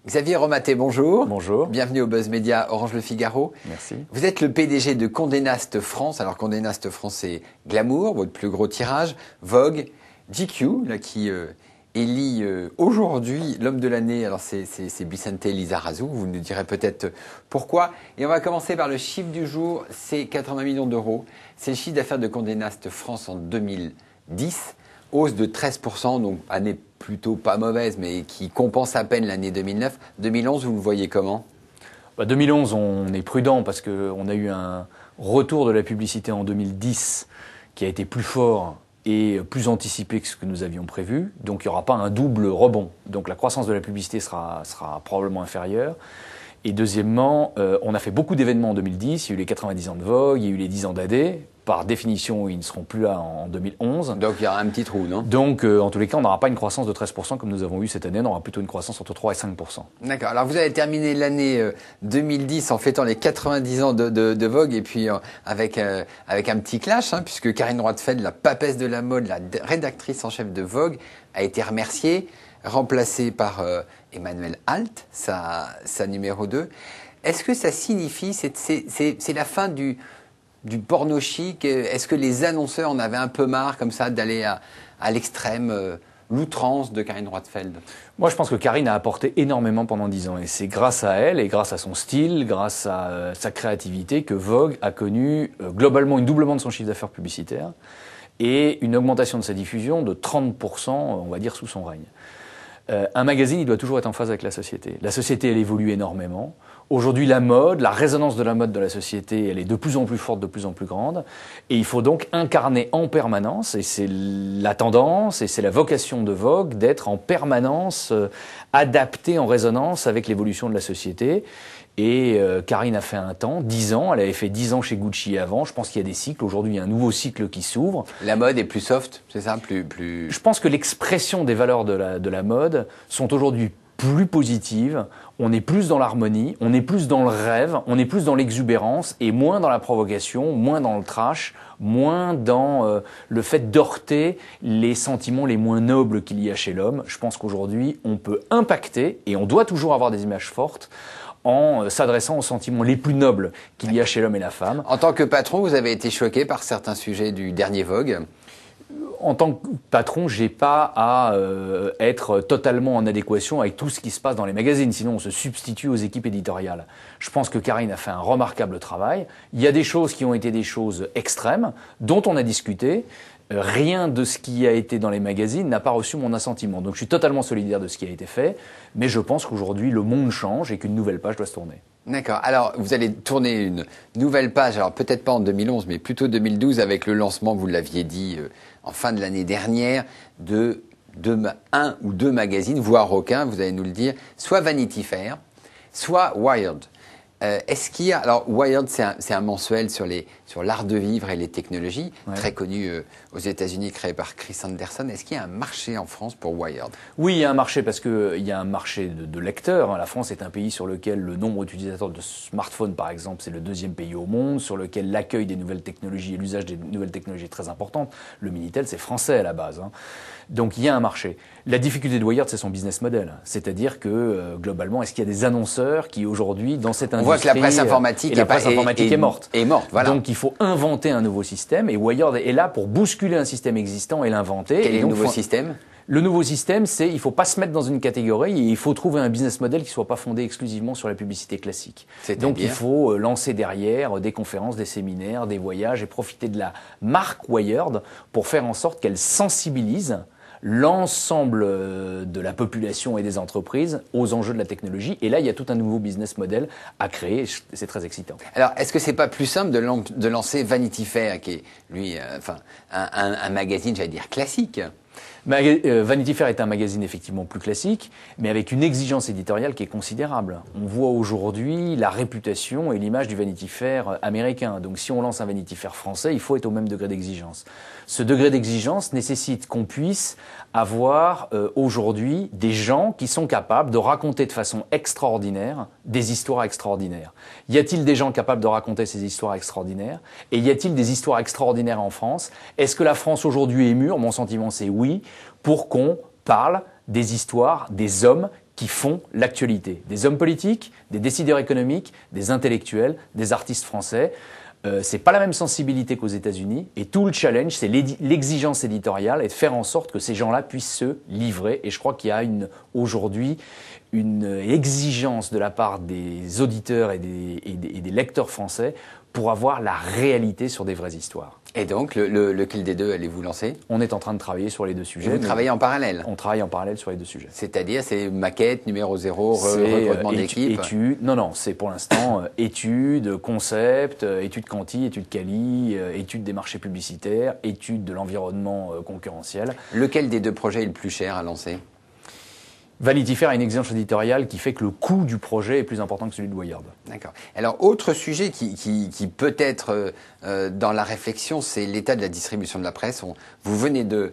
Xavier Romaté, bonjour. Bonjour. Bienvenue au Buzz Média Orange Le Figaro. Merci. Vous êtes le PDG de Condé Nast France. Alors Condé Nast France, c'est Glamour, votre plus gros tirage, Vogue, GQ, là, qui élit aujourd'hui l'homme de l'année. Alors c'est Vicente Lizarazu, vous nous direz peut-être pourquoi. Et on va commencer par le chiffre du jour, c'est 80 millions d'euros. C'est le chiffre d'affaires de Condé Nast France en 2010, hausse de 13%, donc année plutôt pas mauvaise, mais qui compense à peine l'année 2009. 2011, vous le voyez comment ? 2011, on est prudent parce qu'on a eu un retour de la publicité en 2010 qui a été plus fort et plus anticipé que ce que nous avions prévu. Donc il n'y aura pas un double rebond. Donc la croissance de la publicité sera probablement inférieure. Et deuxièmement, on a fait beaucoup d'événements en 2010. Il y a eu les 90 ans de Vogue, il y a eu les 10 ans d'AD. Par définition, ils ne seront plus là en 2011. Donc il y aura un petit trou, non ? Donc en tous les cas, on n'aura pas une croissance de 13% comme nous avons eu cette année. On aura plutôt une croissance entre 3 et 5%. D'accord. Alors vous avez terminé l'année 2010 en fêtant les 90 ans de Vogue et puis avec un petit clash, hein, puisque Karine Roitfeld, la papesse de la mode, la rédactrice en chef de Vogue, a été remerciée, remplacée par Emmanuel Alt, sa numéro 2. Est-ce que ça signifie, c'est la fin du porno chic? Est-ce que les annonceurs en avaient un peu marre comme ça d'aller à l'extrême, l'outrance de Karine Roitfeld? Moi, je pense que Karine a apporté énormément pendant 10 ans. Et c'est grâce à elle et grâce à son style, grâce à sa créativité que Vogue a connu globalement un doublement de son chiffre d'affaires publicitaire et une augmentation de sa diffusion de 30%, on va dire, sous son règne. Un magazine, il doit toujours être en phase avec la société. La société, elle évolue énormément. Aujourd'hui, la mode, la résonance de la mode de la société, elle est de plus en plus forte, de plus en plus grande. Et il faut donc incarner en permanence, et c'est la tendance, et c'est la vocation de Vogue, d'être en permanence adapté en résonance avec l'évolution de la société. Et Karine a fait un temps, 10 ans, elle avait fait 10 ans chez Gucci avant. Je pense qu'il y a des cycles. Aujourd'hui, il y a un nouveau cycle qui s'ouvre. La mode est plus soft, c'est ça, plus... Je pense que l'expression des valeurs de la mode sont aujourd'hui plus positives. On est plus dans l'harmonie, on est plus dans le rêve, on est plus dans l'exubérance et moins dans la provocation, moins dans le trash, moins dans le fait d'heurter les sentiments les moins nobles qu'il y a chez l'homme. Je pense qu'aujourd'hui, on peut impacter, et on doit toujours avoir des images fortes, en s'adressant aux sentiments les plus nobles qu'il y a chez l'homme et la femme. En tant que patron, vous avez été choqué par certains sujets du dernier Vogue? En tant que patron, j'ai pas à être totalement en adéquation avec tout ce qui se passe dans les magazines, sinon on se substitue aux équipes éditoriales. Je pense que Karine a fait un remarquable travail. Il y a des choses qui ont été des choses extrêmes, dont on a discuté. Rien de ce qui a été dans les magazines n'a pas reçu mon assentiment. Donc je suis totalement solidaire de ce qui a été fait, mais je pense qu'aujourd'hui le monde change et qu'une nouvelle page doit se tourner. D'accord. Alors vous allez tourner une nouvelle page, alors peut-être pas en 2011, mais plutôt 2012 avec le lancement, vous l'aviez dit en fin de l'année dernière, de un ou deux magazines, voire aucun, vous allez nous le dire, soit Vanity Fair, soit Wired. Est-ce qu'il y a... Alors, Wired, c'est un mensuel sur l'art de vivre et les technologies, très connu aux États-Unis, créé par Chris Anderson. Est-ce qu'il y a un marché en France pour Wired? Oui, il y a un marché parce qu'il y a un marché de lecteurs. La France est un pays sur lequel le nombre d'utilisateurs de smartphones, par exemple, c'est le 2e pays au monde, sur lequel l'accueil des nouvelles technologies et l'usage des nouvelles technologies est très important. Le Minitel, c'est français à la base, hein. Donc il y a un marché. La difficulté de Wired, c'est son business model. C'est-à-dire que, globalement, est-ce qu'il y a des annonceurs qui, aujourd'hui, dans cette industrie... On voit que la presse informatique, est morte. Est morte, voilà. Donc il faut inventer un nouveau système, et Wired est là pour bousculer un système existant et l'inventer. Quel est le nouveau système ? Le nouveau système, c'est il ne faut pas se mettre dans une catégorie et il faut trouver un business model qui ne soit pas fondé exclusivement sur la publicité classique. Donc il faut lancer derrière des conférences, des séminaires, des voyages et profiter de la marque Wired pour faire en sorte qu'elle sensibilise l'ensemble de la population et des entreprises aux enjeux de la technologie. Et là, il y a tout un nouveau business model à créer. C'est très excitant. Alors, est-ce que c'est pas plus simple de lancer Vanity Fair, qui est, lui, un magazine, j'allais dire, classique, Vanity Fair est un magazine effectivement plus classique, mais avec une exigence éditoriale qui est considérable. On voit aujourd'hui la réputation et l'image du Vanity Fair américain. Donc si on lance un Vanity Fair français, il faut être au même degré d'exigence. Ce degré d'exigence nécessite qu'on puisse avoir aujourd'hui des gens qui sont capables de raconter de façon extraordinaire des histoires extraordinaires. Y a-t-il des gens capables de raconter ces histoires extraordinaires? Et y a-t-il des histoires extraordinaires en France? Est-ce que la France aujourd'hui est mûre? Mon sentiment c'est oui, pour qu'on parle des histoires des hommes qui font l'actualité. Des hommes politiques, des décideurs économiques, des intellectuels, des artistes français. C'est pas la même sensibilité qu'aux États-Unis et tout le challenge, c'est l'exigence éditoriale et de faire en sorte que ces gens-là puissent se livrer. Et je crois qu'il y a aujourd'hui une exigence de la part des auditeurs et des lecteurs français pour avoir la réalité sur des vraies histoires. Et donc, lequel des deux allez-vous lancer? On est en train de travailler sur les deux sujets. Vous travaillez en parallèle? On travaille en parallèle sur les deux sujets. C'est-à-dire, c'est maquette, numéro 0, recrutement d'équipe? Non, c'est pour l'instant études, concept, études quanti, études quali, études des marchés publicitaires, études de l'environnement concurrentiel. Lequel des deux projets est le plus cher à lancer? Vanity Fair a une exigence éditoriale qui fait que le coût du projet est plus important que celui de Wired. D'accord. Alors, autre sujet qui peut être dans la réflexion, c'est l'état de la distribution de la presse. Vous venez de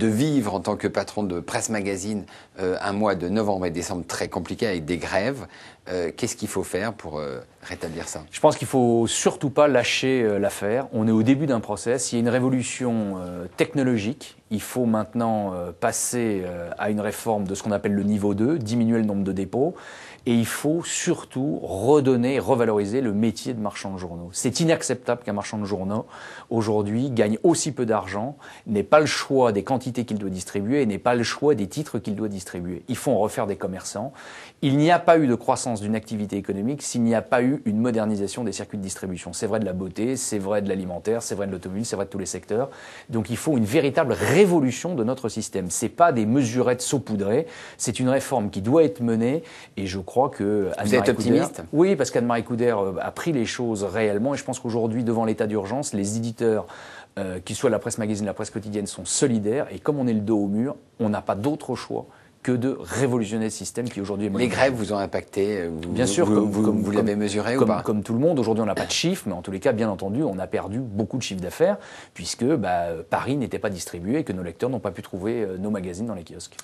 vivre en tant que patron de Presse Magazine un mois de novembre et décembre très compliqué avec des grèves. Qu'est-ce qu'il faut faire pour rétablir ça? Je pense qu'il ne faut surtout pas lâcher l'affaire. On est au début d'un process. Il y a une révolution technologique. Il faut maintenant passer à une réforme de ce qu'on appelle le niveau 2, diminuer le nombre de dépôts. Et il faut surtout redonner, revaloriser le métier de marchand de journaux. C'est inacceptable qu'un marchand de journaux, aujourd'hui, gagne aussi peu d'argent, n'ait pas le choix des quantités qu'il doit distribuer et n'ait pas le choix des titres qu'il doit distribuer. Il faut en refaire des commerçants. Il n'y a pas eu de croissance d'une activité économique s'il n'y a pas eu une modernisation des circuits de distribution. C'est vrai de la beauté, c'est vrai de l'alimentaire, c'est vrai de l'automobile, c'est vrai de tous les secteurs. Donc il faut une véritable révolution de notre système. C'est pas des mesurettes saupoudrées, c'est une réforme qui doit être menée et je crois que vous êtes optimiste? Oui, parce qu'Anne-Marie Couder a pris les choses réellement et je pense qu'aujourd'hui, devant l'état d'urgence, les éditeurs, qu'ils soient la Presse Magazine, la Presse Quotidienne, sont solidaires et comme on est le dos au mur, on n'a pas d'autre choix que de révolutionner le système qui aujourd'hui est Les grèves vous ont impacté? Bien sûr, vous l'avez mesuré ou pas? Comme tout le monde, aujourd'hui on n'a pas de chiffres, mais en tous les cas, bien entendu, on a perdu beaucoup de chiffres d'affaires puisque Paris n'était pas distribué et que nos lecteurs n'ont pas pu trouver nos magazines dans les kiosques.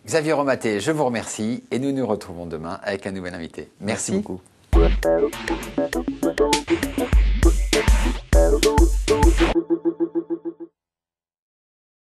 Xavier Romaté, je vous remercie et nous nous retrouvons demain avec un nouvel invité. Merci beaucoup.